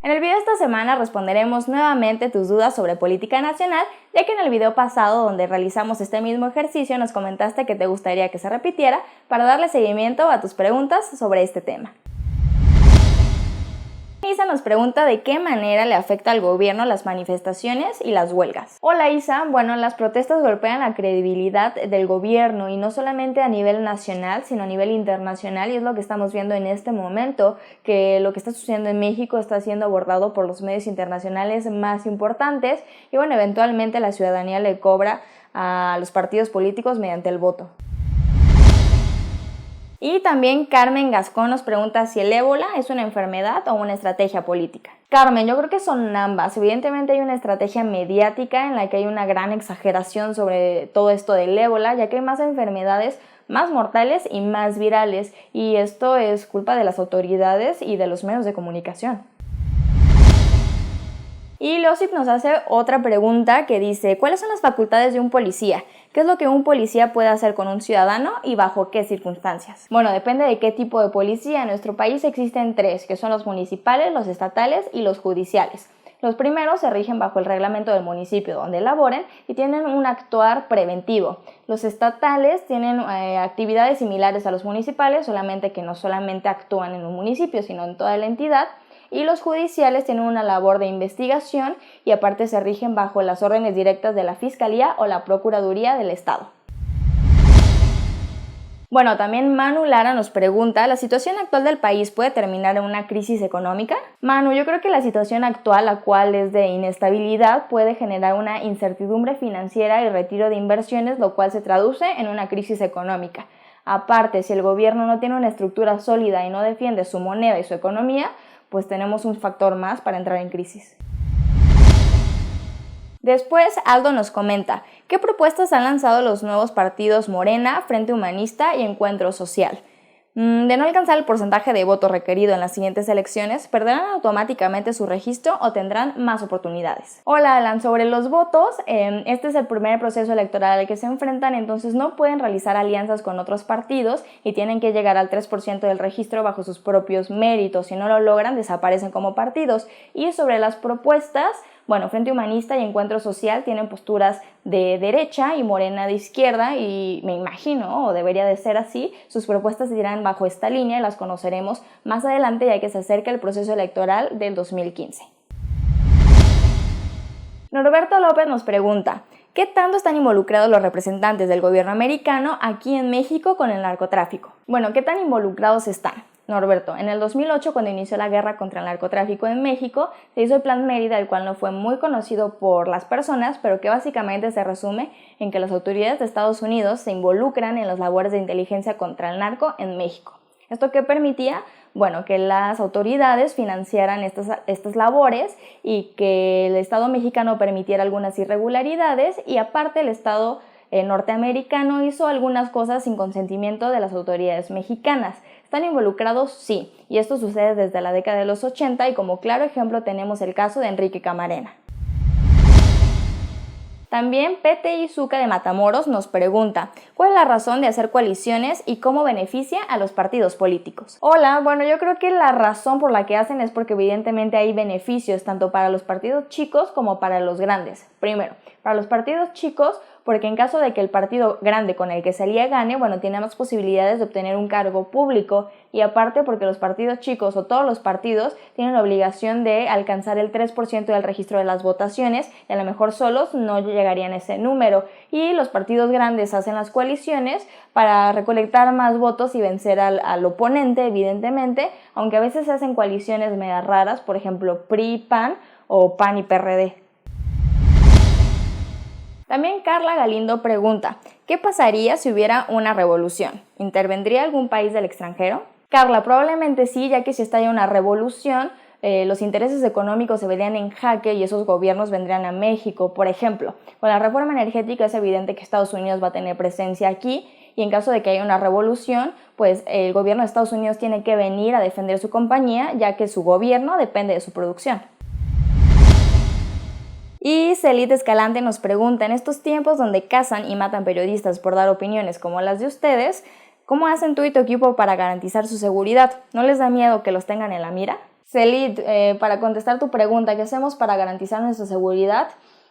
En el video de esta semana responderemos nuevamente tus dudas sobre política nacional, ya que en el video pasado donde realizamos este mismo ejercicio nos comentaste que te gustaría que se repitiera para darle seguimiento a tus preguntas sobre este tema. Isa nos pregunta de qué manera le afecta al gobierno las manifestaciones y las huelgas. Hola Isa, bueno, las protestas golpean la credibilidad del gobierno y no solamente a nivel nacional, sino a nivel internacional, y es lo que estamos viendo en este momento, que lo que está sucediendo en México está siendo abordado por los medios internacionales más importantes y bueno, eventualmente la ciudadanía le cobra a los partidos políticos mediante el voto. Y también Carmen Gascón nos pregunta si el ébola es una enfermedad o una estrategia política. Carmen, yo creo que son ambas. Evidentemente hay una estrategia mediática en la que hay una gran exageración sobre todo esto del ébola, ya que hay más enfermedades más mortales y más virales, y esto es culpa de las autoridades y de los medios de comunicación. Y Losip nos hace otra pregunta que dice, ¿cuáles son las facultades de un policía? ¿Qué es lo que un policía puede hacer con un ciudadano y bajo qué circunstancias? Bueno, depende de qué tipo de policía. En nuestro país existen tres, que son los municipales, los estatales y los judiciales. Los primeros se rigen bajo el reglamento del municipio donde laboren y tienen un actuar preventivo. Los estatales tienen actividades similares a los municipales, solamente que no solamente actúan en un municipio, sino en toda la entidad. Y los judiciales tienen una labor de investigación y aparte se rigen bajo las órdenes directas de la Fiscalía o la Procuraduría del Estado. Bueno, también Manu Lara nos pregunta, ¿la situación actual del país puede terminar en una crisis económica? Manu, yo creo que la situación actual, la cual es de inestabilidad, puede generar una incertidumbre financiera y retiro de inversiones, lo cual se traduce en una crisis económica. Aparte, si el gobierno no tiene una estructura sólida y no defiende su moneda y su economía, pues tenemos un factor más para entrar en crisis. Después, Aldo nos comenta, ¿qué propuestas han lanzado los nuevos partidos Morena, Frente Humanista y Encuentro Social? De no alcanzar el porcentaje de voto requerido en las siguientes elecciones, ¿perderán automáticamente su registro o tendrán más oportunidades? Hola Alan, sobre los votos, este es el primer proceso electoral al que se enfrentan, entonces no pueden realizar alianzas con otros partidos y tienen que llegar al 3% del registro bajo sus propios méritos. Si no lo logran, desaparecen como partidos. Y sobre las propuestas, bueno, Frente Humanista y Encuentro Social tienen posturas de derecha y Morena de izquierda y me imagino, o debería de ser así, sus propuestas irán bajo esta línea y las conoceremos más adelante ya que se acerca el proceso electoral del 2015. Norberto López nos pregunta, ¿qué tanto están involucrados los representantes del gobierno americano aquí en México con el narcotráfico? Bueno, ¿qué tan involucrados están? Norberto, en el 2008, cuando inició la guerra contra el narcotráfico en México, se hizo el Plan Mérida, el cual no fue muy conocido por las personas, pero que básicamente se resume en que las autoridades de Estados Unidos se involucran en las labores de inteligencia contra el narco en México. ¿Esto qué permitía? Bueno, que las autoridades financiaran estas labores y que el Estado mexicano permitiera algunas irregularidades y aparte el Estado norteamericano hizo algunas cosas sin consentimiento de las autoridades mexicanas. ¿Están involucrados? Sí, y esto sucede desde la década de los 80 y como claro ejemplo tenemos el caso de Enrique Camarena. También PTI Zuca de Matamoros nos pregunta, ¿cuál es la razón de hacer coaliciones y cómo beneficia a los partidos políticos? Hola, bueno, yo creo que la razón por la que hacen es porque evidentemente hay beneficios tanto para los partidos chicos como para los grandes. Primero, para los partidos chicos, porque en caso de que el partido grande con el que se alía gane, bueno, tiene más posibilidades de obtener un cargo público y aparte porque los partidos chicos o todos los partidos tienen la obligación de alcanzar el 3% del registro de las votaciones y a lo mejor solos no llegarían a ese número y los partidos grandes hacen las coaliciones para recolectar más votos y vencer al oponente, evidentemente, aunque a veces se hacen coaliciones medio raras, por ejemplo PRI-PAN o PAN y PRD. También Carla Galindo pregunta, ¿qué pasaría si hubiera una revolución? ¿Intervendría algún país del extranjero? Carla, probablemente sí, ya que si estalla una revolución, los intereses económicos se verían en jaque y esos gobiernos vendrían a México. Por ejemplo, con la reforma energética es evidente que Estados Unidos va a tener presencia aquí y en caso de que haya una revolución, pues el gobierno de Estados Unidos tiene que venir a defender su compañía, ya que su gobierno depende de su producción. Y Celit Escalante nos pregunta, en estos tiempos donde cazan y matan periodistas por dar opiniones como las de ustedes, ¿cómo hacen tú y tu equipo para garantizar su seguridad? ¿No les da miedo que los tengan en la mira? Celit, para contestar tu pregunta, ¿qué hacemos para garantizar nuestra seguridad?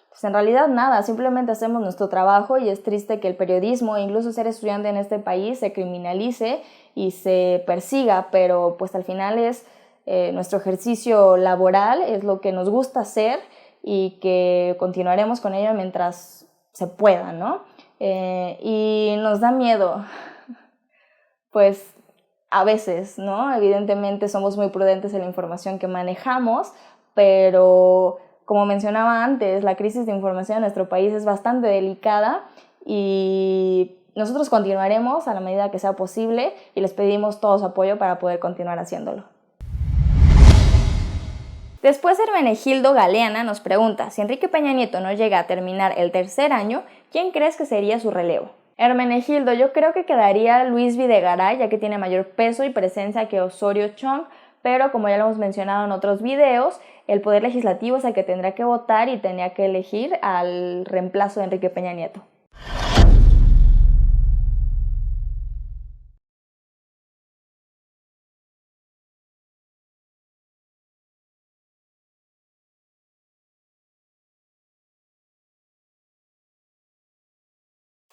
Pues en realidad nada, simplemente hacemos nuestro trabajo y es triste que el periodismo, e incluso ser estudiante en este país, se criminalice y se persiga, pero pues al final es nuestro ejercicio laboral, es lo que nos gusta hacer y que continuaremos con ello mientras se pueda, ¿no? Y nos da miedo, pues a veces, ¿no? Evidentemente somos muy prudentes en la información que manejamos, pero como mencionaba antes, la crisis de información en nuestro país es bastante delicada y nosotros continuaremos a la medida que sea posible y les pedimos todo su apoyo para poder continuar haciéndolo. Después Hermenegildo Galeana nos pregunta, si Enrique Peña Nieto no llega a terminar el tercer año, ¿quién crees que sería su relevo? Hermenegildo, yo creo que quedaría Luis Videgaray, ya que tiene mayor peso y presencia que Osorio Chong, pero como ya lo hemos mencionado en otros videos, el Poder Legislativo es el que tendrá que votar y tendrá que elegir al reemplazo de Enrique Peña Nieto.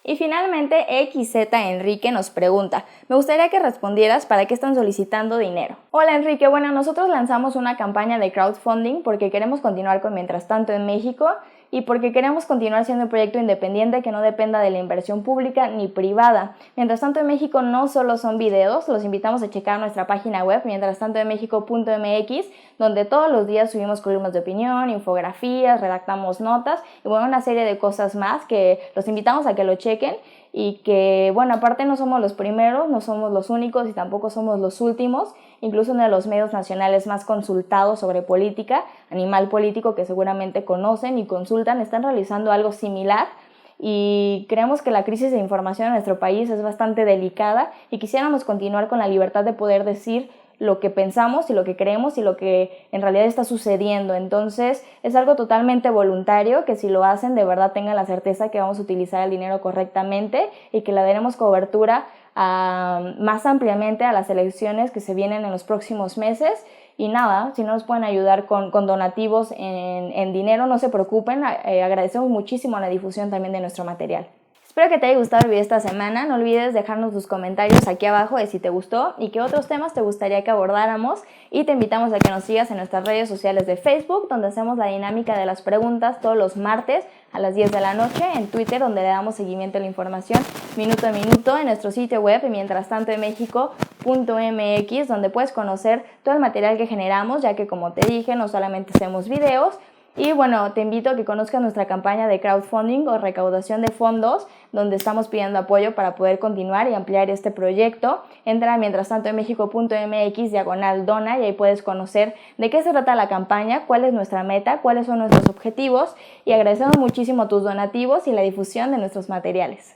Y finalmente XZ Enrique nos pregunta, me gustaría que respondieras para qué están solicitando dinero. Hola Enrique, bueno, nosotros lanzamos una campaña de crowdfunding porque queremos continuar con Mientras Tanto en México y porque queremos continuar siendo un proyecto independiente que no dependa de la inversión pública ni privada. Mientras Tanto en México no solo son videos, los invitamos a checar nuestra página web mientrastantoenmexico.mx, donde todos los días subimos columnas de opinión, infografías, redactamos notas y bueno, una serie de cosas más que los invitamos a que lo chequen y que, bueno, aparte no somos los primeros, no somos los únicos y tampoco somos los últimos, incluso uno de los medios nacionales más consultados sobre política, Animal Político, que seguramente conocen y consultan, están realizando algo similar y creemos que la crisis de información en nuestro país es bastante delicada y quisiéramos continuar con la libertad de poder decir lo que pensamos y lo que creemos y lo que en realidad está sucediendo. Entonces es algo totalmente voluntario que si lo hacen de verdad tengan la certeza que vamos a utilizar el dinero correctamente y que le daremos cobertura más ampliamente a las elecciones que se vienen en los próximos meses. Y nada, si no nos pueden ayudar con donativos en dinero, no se preocupen, agradecemos muchísimo la difusión también de nuestro material. Espero que te haya gustado el video esta semana, no olvides dejarnos tus comentarios aquí abajo de si te gustó y qué otros temas te gustaría que abordáramos y te invitamos a que nos sigas en nuestras redes sociales de Facebook, donde hacemos la dinámica de las preguntas todos los martes a las 10 de la noche, en Twitter, donde le damos seguimiento a la información minuto a minuto, en nuestro sitio web mientrastantoenmexico.mx, donde puedes conocer todo el material que generamos, ya que como te dije, no solamente hacemos videos. Y bueno, te invito a que conozcas nuestra campaña de crowdfunding o recaudación de fondos, donde estamos pidiendo apoyo para poder continuar y ampliar este proyecto. Entra a mientrastantoenmexico.mx/dona y ahí puedes conocer de qué se trata la campaña, cuál es nuestra meta, cuáles son nuestros objetivos y agradecemos muchísimo tus donativos y la difusión de nuestros materiales.